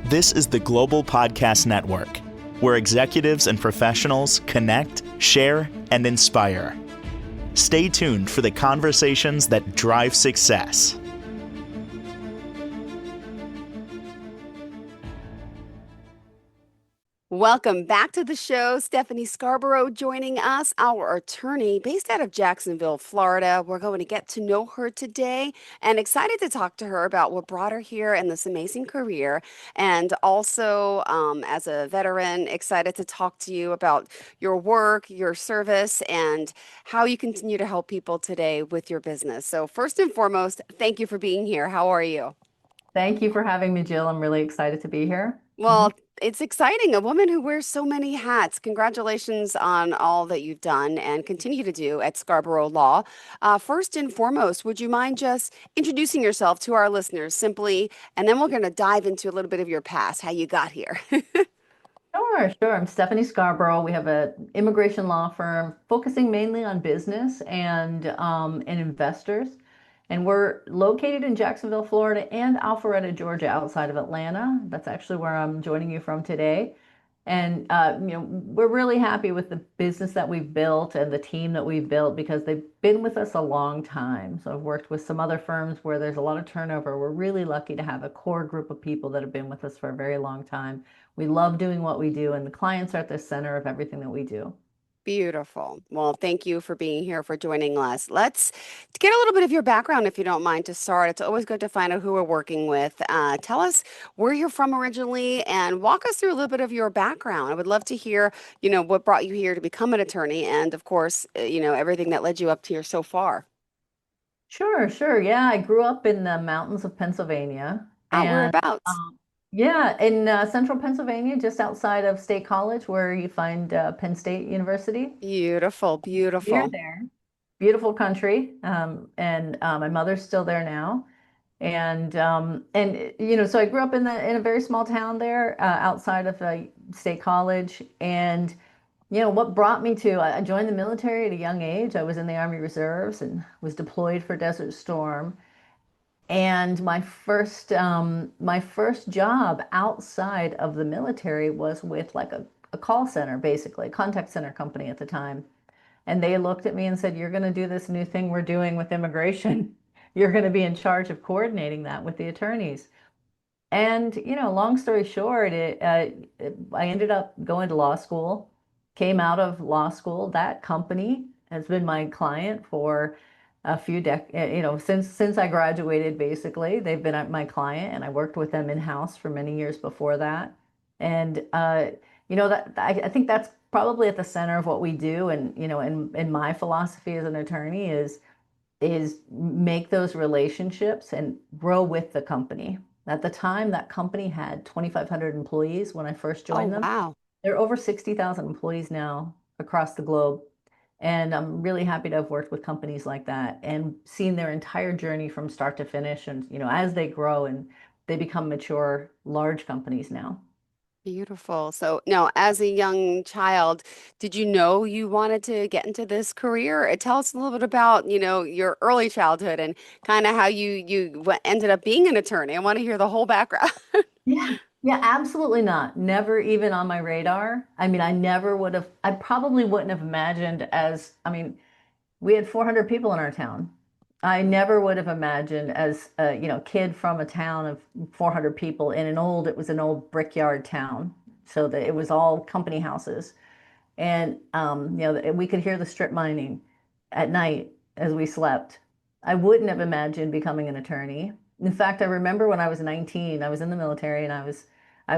This is the Global Podcast Network, where executives and professionals connect, share, and inspire. Stay tuned for the conversations that drive success. Welcome back to the show. Stephanie Scarborough joining us, our attorney based out of Jacksonville, Florida. We're going to get to know her today and excited to talk to her about what brought her here and this amazing career. And also, as a veteran, excited to talk to you about your work, your service, and how you continue to help people today with your business. So, first and foremost, thank you for being here. How are you? Thank you for having me, Jill. I'm really excited to be here. Well, it's exciting. A woman who wears so many hats. Congratulations on all that you've done and continue to do at Scarborough Law. First and foremost, would you mind just introducing yourself to our listeners simply, and then we're going to dive into a little bit of your past, how you got here. Sure. I'm Stephanie Scarborough. We have an immigration law firm focusing mainly on business and investors. And we're located in Jacksonville, Florida, and Alpharetta, Georgia, outside of Atlanta. That's actually where I'm joining you from today. And we're really happy with the business that we've built and the team that we've built because they've been with us a long time. So I've worked with some other firms where there's a lot of turnover. We're really lucky to have a core group of people that have been with us for a very long time. We love doing what we do, and the clients are at the center of everything that we do. Beautiful. Well, thank you for being here, for joining us. Let's get a little bit of your background, if you don't mind, to start. It's always good to find out who we're working with. Tell us where you're from originally and walk us through a little bit of your background. I would love to hear, what brought you here to become an attorney and, of course, everything that led you up to here so far. Sure. Yeah, I grew up in the mountains of Pennsylvania, Out and whereabouts? yeah, in central Pennsylvania, just outside of State College, where you find Penn State University. Beautiful, Near beautiful. there. Beautiful country. And my mother's still there now. So I grew up in a very small town there, outside of State College. And what brought me to I joined the military at a young age. I was in the Army Reserves and was deployed for Desert Storm. And my first job outside of the military was with like a call center, basically, a contact center company at the time. And they looked at me and said, "You're going to do this new thing we're doing with immigration. You're going to be in charge of coordinating that with the attorneys." And, long story short, I ended up going to law school, came out of law school. That company has been my client for a few since I graduated, basically. They've been my client, and I worked with them in-house for many years before that. And, I think that's probably at the center of what we do. And, and my philosophy as an attorney is make those relationships and grow with the company. At the time, that company had 2,500 employees when I first Oh, joined them. wow. They're over 60,000 employees now across the globe. And I'm really happy to have worked with companies like that and seen their entire journey from start to finish. And, as they grow and they become mature, large companies now. Beautiful. So now, as a young child, did you know you wanted to get into this career? Tell us a little bit about, your early childhood and kind of how you ended up being an attorney. I want to hear the whole background. Yeah. Yeah, absolutely not. Never even on my radar. I mean, I probably wouldn't have imagined we had 400 people in our town. I never would have imagined as a, kid from a town of 400 people it was an old brickyard town. So that it was all company houses. And, we could hear the strip mining at night as we slept. I wouldn't have imagined becoming an attorney. In fact, I remember when I was 19, I was in the military and I was, I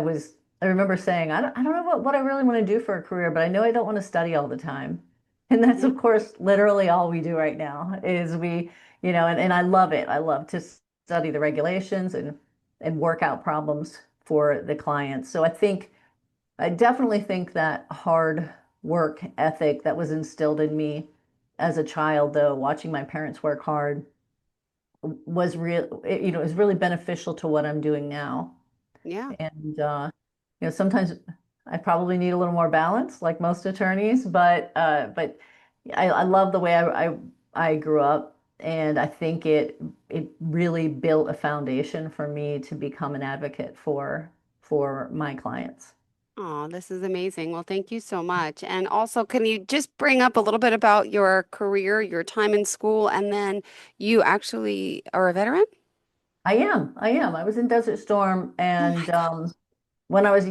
remember saying, I don't know what I really want to do for a career, but I know I don't want to study all the time. And that's, of course, literally all we do right now is and I love it. I love to study the regulations and work out problems for the clients. So I definitely think that hard work ethic that was instilled in me as a child, though, watching my parents work hard is really beneficial to what I'm doing now. Yeah. And sometimes I probably need a little more balance, like most attorneys, but I love the way I grew up, and I think it really built a foundation for me to become an advocate for my clients. Oh, this is amazing. Well, thank you so much. And also, can you just bring up a little bit about your career, your time in school, and then you actually are a veteran? I am. I was in Desert Storm, Oh my and when I was a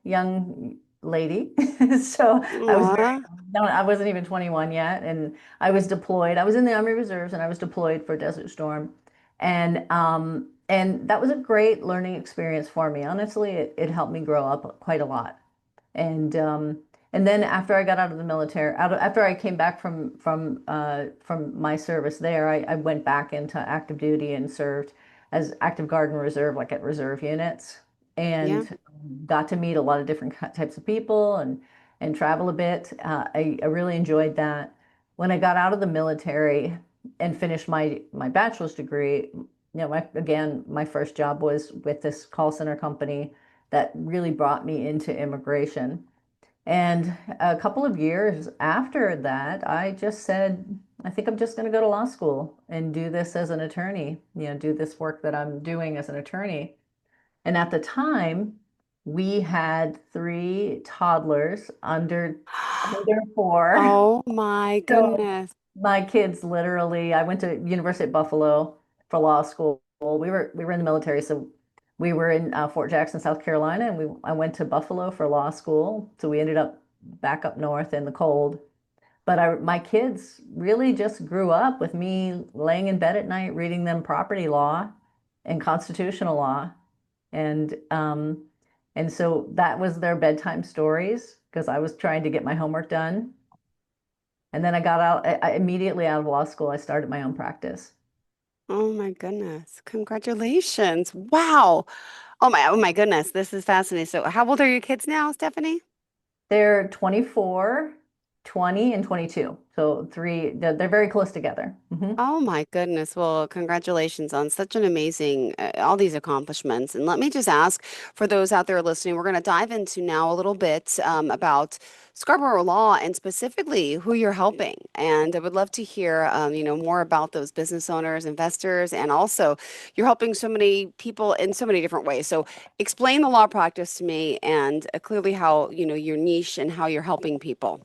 young lady, so I was very, God. no, I wasn't even 21 yet, and I was deployed. I was in the Army Reserves, and I was deployed for Desert Storm, and that was a great learning experience for me. Honestly, it helped me grow up quite a lot. And and then after I got out of the military, after I came back from my service there, I went back into active duty and served as active guard and reserve, like at reserve units, Yeah. and got to meet a lot of different types of people and travel a bit. I really enjoyed that. When I got out of the military and finished my bachelor's degree, again, my first job was with this call center company that really brought me into immigration. And a couple of years after that, I just said, I think I'm just going to go to law school and do this as an attorney, do this work that I'm doing as an attorney. And at the time, we had three toddlers under four. Oh my So goodness. my kids literally, I went to University at Buffalo for law school. We were in the military, so we were in Fort Jackson, South Carolina, and I went to Buffalo for law school. So we ended up back up north in the cold. But my kids really just grew up with me laying in bed at night reading them property law and constitutional law, and so that was their bedtime stories because I was trying to get my homework done. And then I got out, immediately out of law school, I started my own practice. Oh my goodness. Congratulations. Wow. Oh my goodness. This is fascinating. So how old are your kids now, Stephanie? They're 24, 20, and 22. So they're very close together. Oh my goodness. Well, congratulations on such an amazing, all these accomplishments. And let me just ask for those out there listening, we're going to dive into now a little bit about Scarborough Law and specifically who you're helping. And I would love to hear, more about those business owners, investors, and also you're helping so many people in so many different ways. So explain the law practice to me and clearly how, your niche and how you're helping people.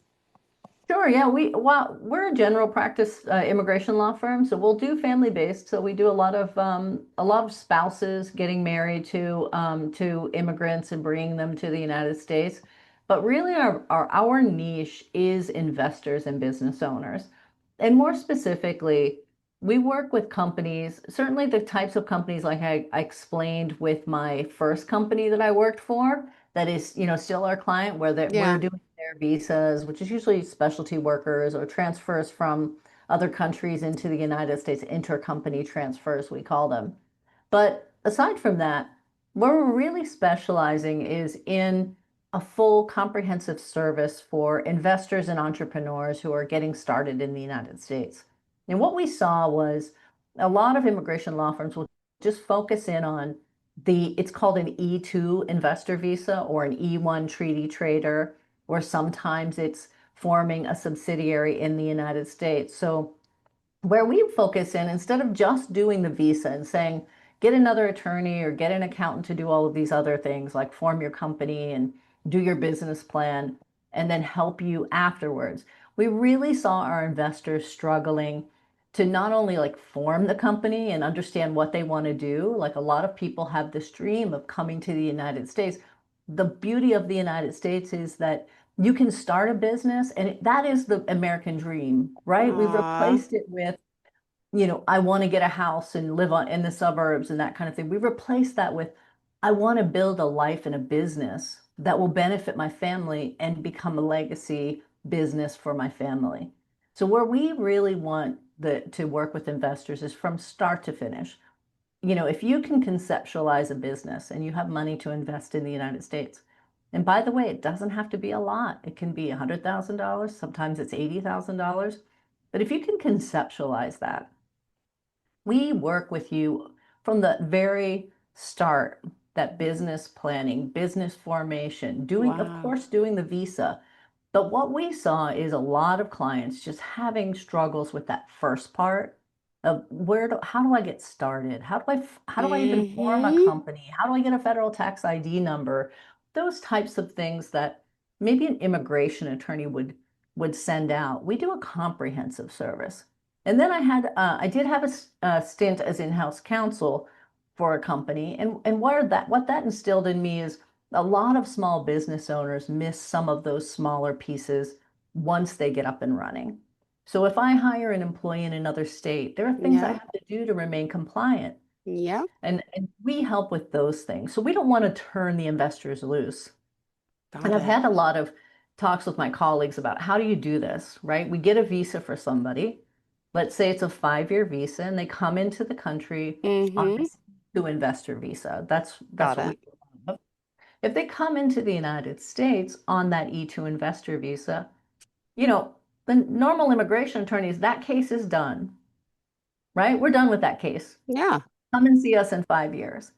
Sure, yeah, we're a general practice immigration law firm, so we'll do family based. So we do a lot of spouses getting married to immigrants and bringing them to the United States. But really, our niche is investors and business owners, and more specifically, we work with companies. Certainly, the types of companies like I explained with my first company that I worked for, that is, still our client, where that we're Yeah. doing their visas, which is usually specialty workers or transfers from other countries into the United States, intercompany transfers, we call them. But aside from that, where we're really specializing is in a full comprehensive service for investors and entrepreneurs who are getting started in the United States. And what we saw was a lot of immigration law firms will just focus in on it's called an E2 investor visa or an E1 treaty trader, or sometimes it's forming a subsidiary in the United States. So where we focus in, instead of just doing the visa and saying, get another attorney or get an accountant to do all of these other things like form your company and do your business plan and then help you afterwards, we really saw our investors struggling to not only like form the company and understand what they want to do. Like a lot of people have this dream of coming to the United States. The beauty of the United States is that you can start a business, and that is the American dream, right? We've Aw. replaced it with, I want to get a house and live in the suburbs and that kind of thing. We've replaced that with, I want to build a life and a business that will benefit my family and become a legacy business for my family. So where we really want to work with investors is from start to finish. If you can conceptualize a business and you have money to invest in the United States, and by the way, it doesn't have to be a lot. It can be $100,000. Sometimes it's $80,000. But if you can conceptualize that, we work with you from the very start, that business planning, business formation, of Wow. course, doing the visa. But what we saw is a lot of clients just having struggles with that first part. of how do I get started? How do I even form a Mm-hmm. company? How do I get a federal tax ID number? Those types of things that maybe an immigration attorney would send out. We do a comprehensive service. And then I did have a stint as in-house counsel for a company, and what that instilled in me is a lot of small business owners miss some of those smaller pieces once they get up and running. So if I hire an employee in another state, there are things I Yeah. have to do to remain compliant. Yeah. And we help with those things. So we don't want to turn the investors loose. And Got I've it. had a lot of talks with my colleagues about how do you do this, right? We get a visa for somebody. Let's say it's a 5-year visa and they come into the country on Mm-hmm. this to investor visa. That's Got what we it. do. If they come into the United States on that E2 investor visa, you know, the normal immigration attorneys, that case is done, right? We're done with that case. Yeah. Come and see us in 5 years.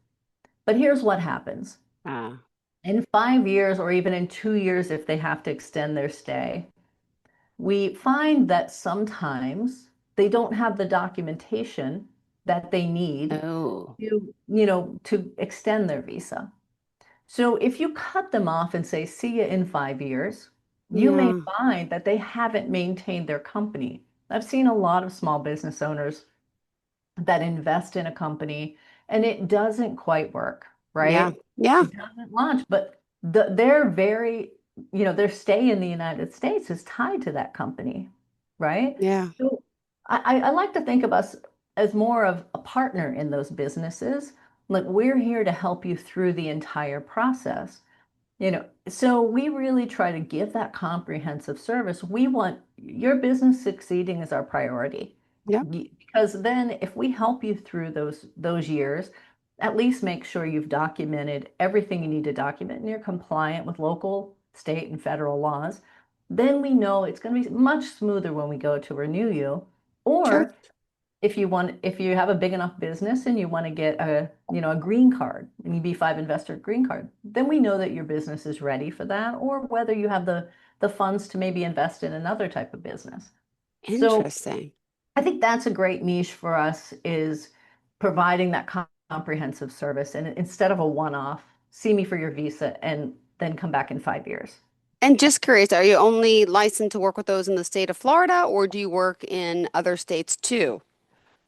But here's what happens. Uh, In 5 years, or even in 2 years, if they have to extend their stay, we find that sometimes they don't have the documentation that they need oh. to extend their visa. So if you cut them off and say, see you in 5 years, you may Yeah. find that they haven't maintained their company. I've seen a lot of small business owners that invest in a company and it doesn't quite work, Yeah. right? Yeah. It doesn't launch, but their stay in the United States is tied to that company, right? Yeah. So I like to think of us as more of a partner in those businesses. Like we're here to help you through the entire process. So we really try to give that comprehensive service. We want your business succeeding is our priority. Yeah. Because then if we help you through those years, at least make sure you've documented everything you need to document and you're compliant with local, state, and federal laws, then we know it's going to be much smoother when we go to renew you. Sure. Or if you have a big enough business and you want to get a green card, an EB-5 investor green card, then we know that your business is ready for that, or whether you have the funds to maybe invest in another type of business. So Interesting. I think that's a great niche for us is providing that comprehensive service. And instead of a one-off, see me for your visa and then come back in 5 years. And just curious, are you only licensed to work with those in the state of Florida, or do you work in other states too?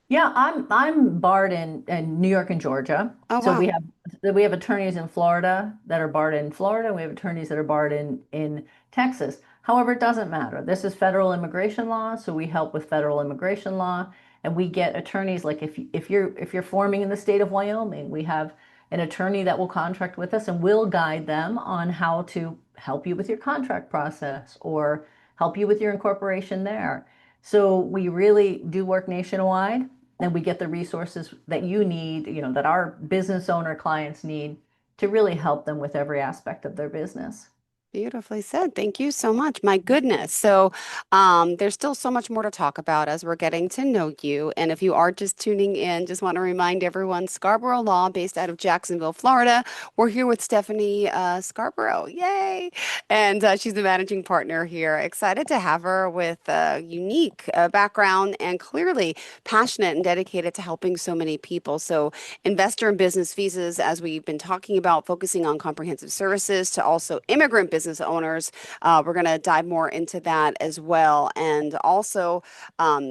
Yeah, I'm barred in New York and Georgia. Oh, So wow. we have attorneys in Florida that are barred in Florida, and we have attorneys that are barred in Texas. However, it doesn't matter. This is federal immigration law, so we help with federal immigration law, and we get attorneys like if you're forming in the state of Wyoming, we have an attorney that will contract with us and we'll guide them on how to help you with your contract process or help you with your incorporation there. So we really do work nationwide and we get the resources that you need, that our business owner clients need to really help them with every aspect of their business. Beautifully said. Thank you so much. My goodness. There's still so much more to talk about as we're getting to know you. And if you are just tuning in, just want to remind everyone Scarborough Law, based out of Jacksonville, Florida. We're here with Stephanie Scarborough. Yay. And she's the managing partner here. Excited to have her with a unique background and clearly passionate and dedicated to helping so many people. So, investor and business visas, as we've been talking about, focusing on comprehensive services to also immigrant business owners. We're going to dive more into that as well. And also,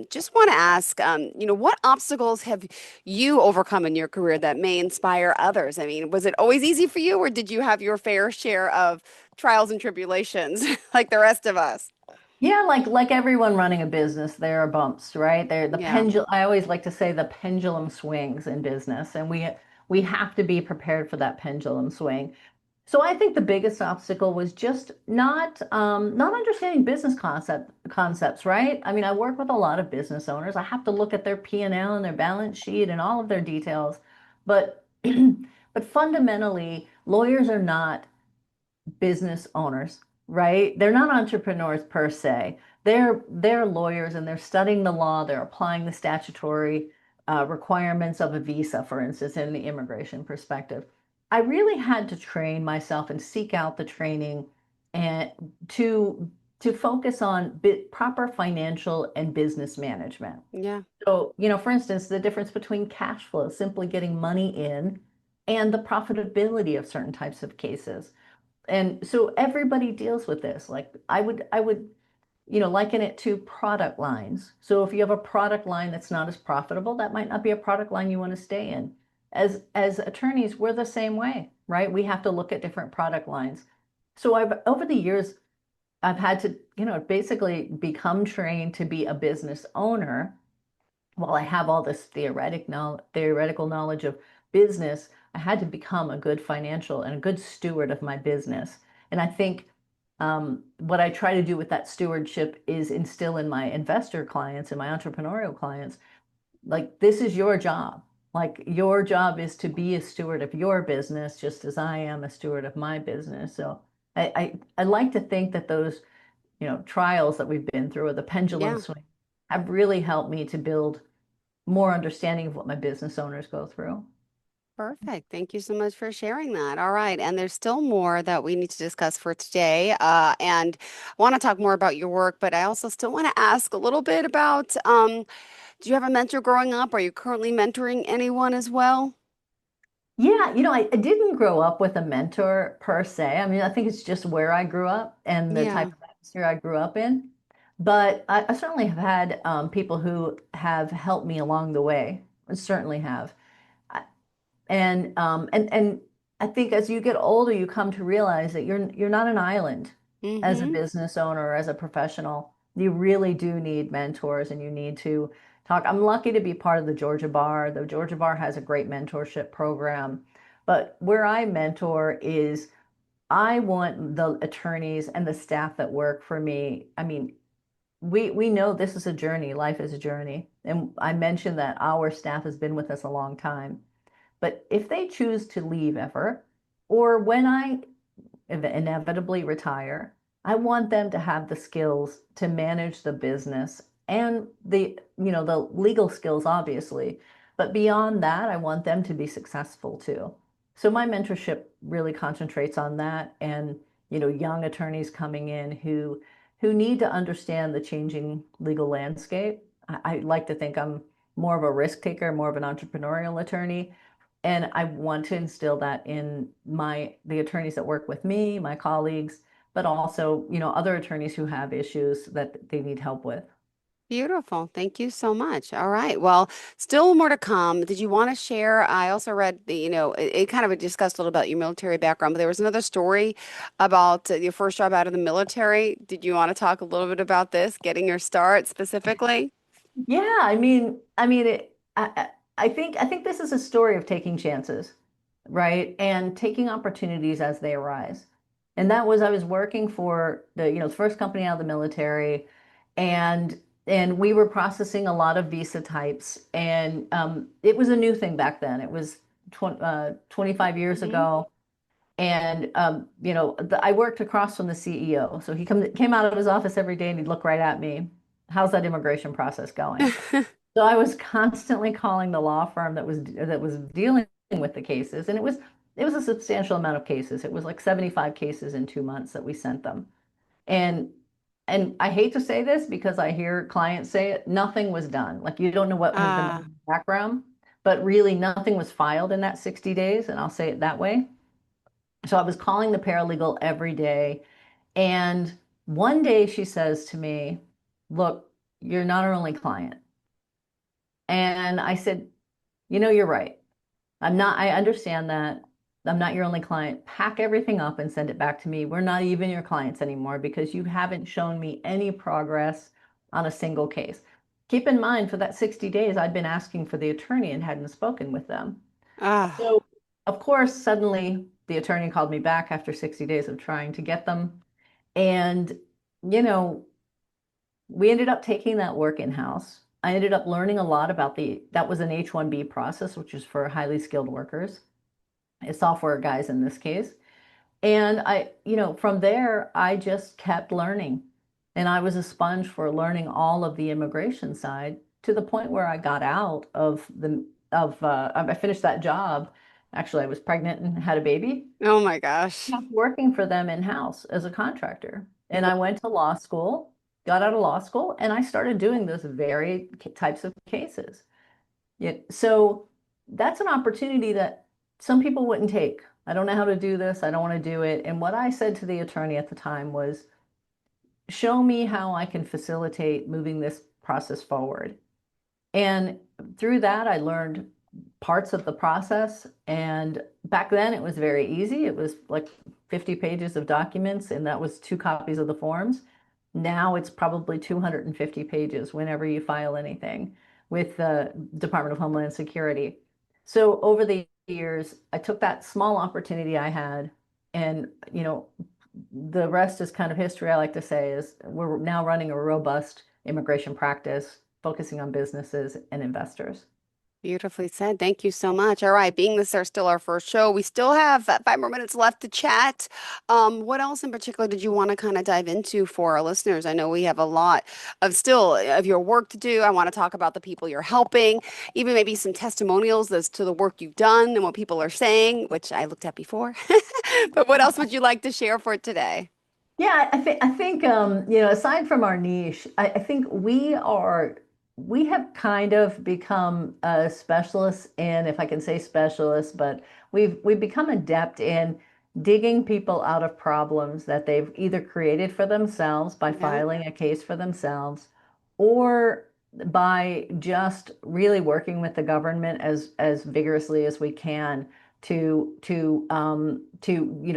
just want to ask, what obstacles have you overcome in your career that may inspire others? I mean, was it always easy for you, or did you have your fair share of trials and tribulations like the rest of us? Yeah, like everyone running a business, there are bumps, right? The Yeah, pendulum, I always like to say the pendulum swings in business, and we have to be prepared for that pendulum swing. So I think the biggest obstacle was just not understanding business concepts, right? I mean, I work with a lot of business owners. I have to look at their P&L and their balance sheet and all of their details, but but fundamentally, lawyers are not business owners, right? They're not entrepreneurs per se. They're lawyers and they're studying the law. They're applying the statutory requirements of a visa, for instance, in the immigration perspective. I really had to train myself and seek out the training and to focus on proper financial and business management. Yeah. So, for instance, the difference between cash flow, simply getting money in, and the profitability of certain types of cases. And so everybody deals with this. Like I would liken it to product lines. So if you have a product line that's not as profitable, that might not be a product line you want to stay in. As attorneys, we're the same way, right? We have to look at different product lines. So I've over the years, I've had to, basically become trained to be a business owner. While I have all this theoretical knowledge of business, I had to become a good financial and a good steward of my business. And I think what I try to do with that stewardship is instill in my investor clients and my entrepreneurial clients, like, this is your job. Like, your job is to be a steward of your business, just as I am a steward of my business. So I like to think that those, trials that we've been through, or the pendulum Yeah. swing, have really helped me to build more understanding of what my business owners go through. Perfect. Thank you so much for sharing that. All right. And there's still more that we need to discuss for today. And I want to talk more about your work, but I also still want to ask a little bit about, do you have a mentor growing up? Are you currently mentoring anyone as well? Yeah, I didn't grow up with a mentor per se. I mean, I think it's just where I grew up and the type Yeah. of atmosphere I grew up in. But I certainly have had people who have helped me along the way. I certainly have. And I think as you get older, you come to realize that you're not an island as a Mm-hmm. business owner or as a professional. You really do need mentors, and you need to talk. I'm lucky to be part of the Georgia Bar. The Georgia Bar has a great mentorship program. But where I mentor is, I want the attorneys and the staff that work for me. I mean, we know this is a journey. Life is a journey. And I mentioned that our staff has been with us a long time. But if they choose to leave ever, or when I inevitably retire, I want them to have the skills to manage the business and the legal skills, obviously. But beyond that, I want them to be successful too. So my mentorship really concentrates on that, and, young attorneys coming in who need to understand the changing legal landscape. I like to think I'm more of a risk taker, more of an entrepreneurial attorney. And I want to instill that in the attorneys that work with me, my colleagues, but also, other attorneys who have issues that they need help with. Beautiful. Thank you so much. All right. Well, still more to come. Did you want to share? I also read it kind of discussed a little about your military background, but there was another story about your first job out of the military. Did you want to talk a little bit about this, getting your start specifically? Yeah, I think this is a story of taking chances, right? And taking opportunities as they arise. And that was, I was working for the first company out of the military, and we were processing a lot of visa types, and it was a new thing back then. It was 25 years Hmm. ago. And I worked across from the CEO. So he came out of his office every day and he'd look right at me. How's that immigration process going? So I was constantly calling the law firm that was dealing with the cases, and it was a substantial amount of cases. It was like 75 cases in 2 months that we sent them. And and I hate to say this because I hear clients say it, nothing was done. Like, you don't know what has been done Ah, in the background, but really nothing was filed in that 60 days, and I'll say it that way. So I was calling the paralegal every day, and one day she says to me, "Look, you're not our only client." And I said, "You're right. I understand that. I'm not your only client. Pack everything up and send it back to me. We're not even your clients anymore because you haven't shown me any progress on a single case." Keep in mind, for that 60 days, I'd been asking for the attorney and hadn't spoken with them. ah, So, of course, suddenly the attorney called me back after 60 days of trying to get them. And, you know, we ended up taking that work in-house. I ended up learning a lot about that was an H-1B process, which is for highly skilled workers, software guys in this case. And from there, I just kept learning. And I was a sponge for learning all of the immigration side, to the point where I got out I finished that job. Actually, I was pregnant and had a baby. oh my gosh. Kept working for them in-house as a contractor. And I went to law school, got out of law school, and I started doing those very types of cases. Yeah, so that's an opportunity that some people wouldn't take. I don't know how to do this. I don't want to do it. And what I said to the attorney at the time was, show me how I can facilitate moving this process forward. And through that, I learned parts of the process. And back then, it was very easy. It was like 50 pages of documents, and that was 2 copies of the forms. Now it's probably 250 pages whenever you file anything with the Department of Homeland Security. So over the years, I took that small opportunity I had, and the rest is kind of history. I like to say is we're now running a robust immigration practice focusing on businesses and investors. Beautifully said. Thank you so much. All right, being this is still our first show, we still have 5 more minutes left to chat. What else in particular did you want to kind of dive into for our listeners? I know we have a lot of still of your work to do. I want to talk about the people you're helping, even maybe some testimonials as to the work you've done and what people are saying, which I looked at before. But what else would you like to share for today? Yeah, I think aside from our niche, I think we have kind of become specialists in, if I can say specialists, but we've become adept in digging people out of problems that they've either created for themselves by Yeah, filing a case for themselves, or by just really working with the government as vigorously as we can to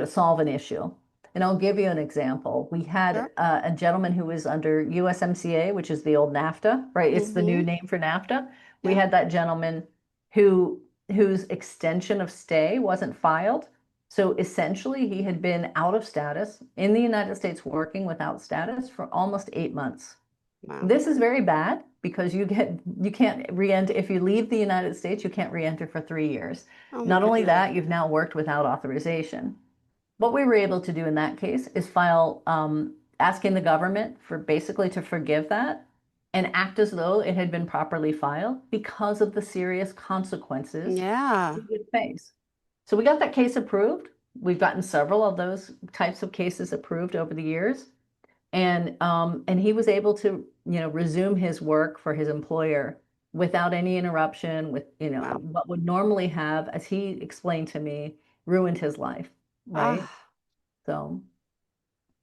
solve an issue. And I'll give you an example. We had sure. a gentleman who was under USMCA, which is the old NAFTA, right? It's the new Mm-hmm. name for NAFTA. We Yeah. had that gentleman whose extension of stay wasn't filed. So essentially, he had been out of status in the United States working without status for almost 8 months. Wow. This is very bad because you can't re-enter if you leave the United States, you can't re-enter for 3 years. Oh my Not only goodness. that, you've now worked without authorization. What we were able to do in that case is file asking the government for basically to forgive that and act as though it had been properly filed because of the serious consequences Yeah. he would face. So we got that case approved. We've gotten several of those types of cases approved over the years. And he was able to, resume his work for his employer without any interruption, with, Wow. what would normally have, as he explained to me, ruined his life, right? Ah. So,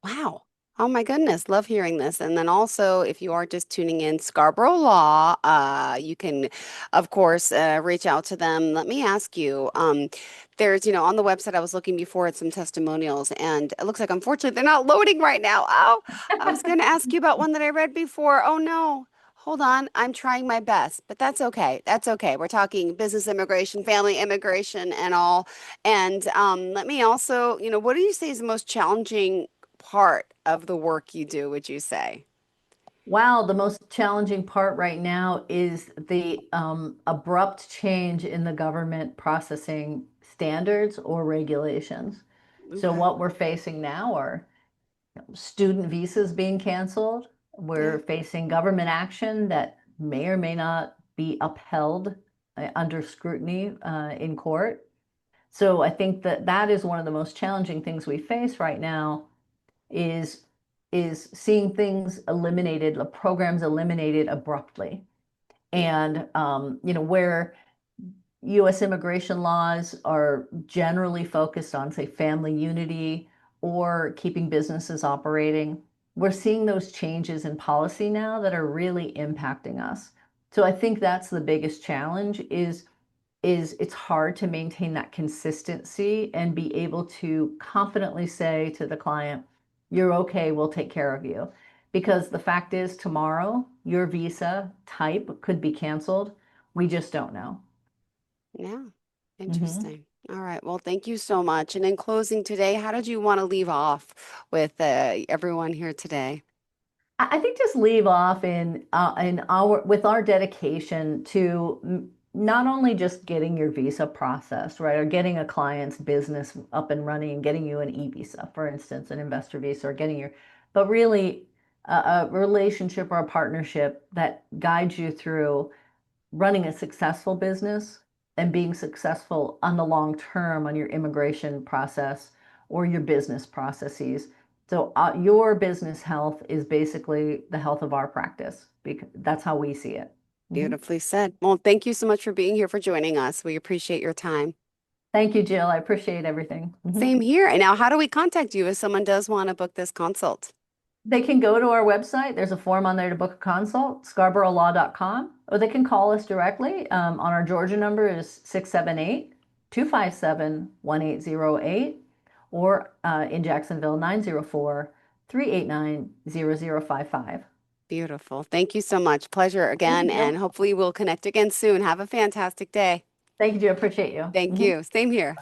Wow. Oh my goodness. Love hearing this. And then also, if you are just tuning in, Scarborough Law, you can, of course, reach out to them. Let me ask you, there's, on the website I was looking before at some testimonials, and it looks like unfortunately they're not loading right now. Oh, I was going to ask you about one that I read before. Oh no. Hold on. I'm trying my best, but that's okay. That's okay. We're talking business immigration, family immigration, and all. And let me also, what do you say is the most challenging part of the work you do, would you say? wow, the most challenging part right now is the abrupt change in the government processing standards or regulations. So Okay. what we're facing now are student visas being canceled. Yeah. We're facing government action that may or may not be upheld under scrutiny in court. So I think that that is one of the most challenging things we face right now is is seeing things eliminated, the programs eliminated abruptly. Yeah. And where US immigration laws are generally focused on, say, family unity or keeping businesses operating, we're seeing those changes in policy now that are really impacting us. So I think that's the biggest challenge is it's hard to maintain that consistency and be able to confidently say to the client, you're okay, we'll take care of you. Because the fact is, tomorrow, your visa type could be canceled. We just don't know. Yeah. Mhm. Interesting. All right. Well, thank you so much. And in closing today, how did you want to leave off with everyone here today? I think just leave off in our with our dedication to not only just getting your visa processed, right, or getting a client's business up and running and getting you an e-visa, for instance, an investor visa, or getting your, but really a relationship or a partnership that guides you through running a successful business and being successful on the long term on your immigration process or your business processes So your business health is basically the health of our practice, because that's how we see it. Beautifully said. Well, thank you so much for being here, for joining us. We appreciate your time. Thank you, Jill. I appreciate everything. Same here. And now, how do we contact you if someone does want to book this consult? They can go to our website. There's a form on there to book a consult, scarboroughlaw.com, or they can call us directly. On our Georgia number is 678-257-1808, or in Jacksonville, 904-389-0055. Beautiful. Thank you so much. Pleasure again. you. And hopefully we'll connect again soon. Have a fantastic day. Thank you, Jill. Appreciate you. Thank you. Same here.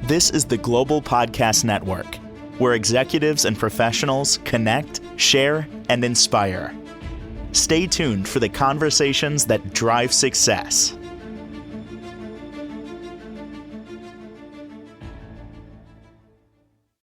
This is the Global Podcast Network, where executives and professionals connect, share, and inspire. Stay tuned for the conversations that drive success.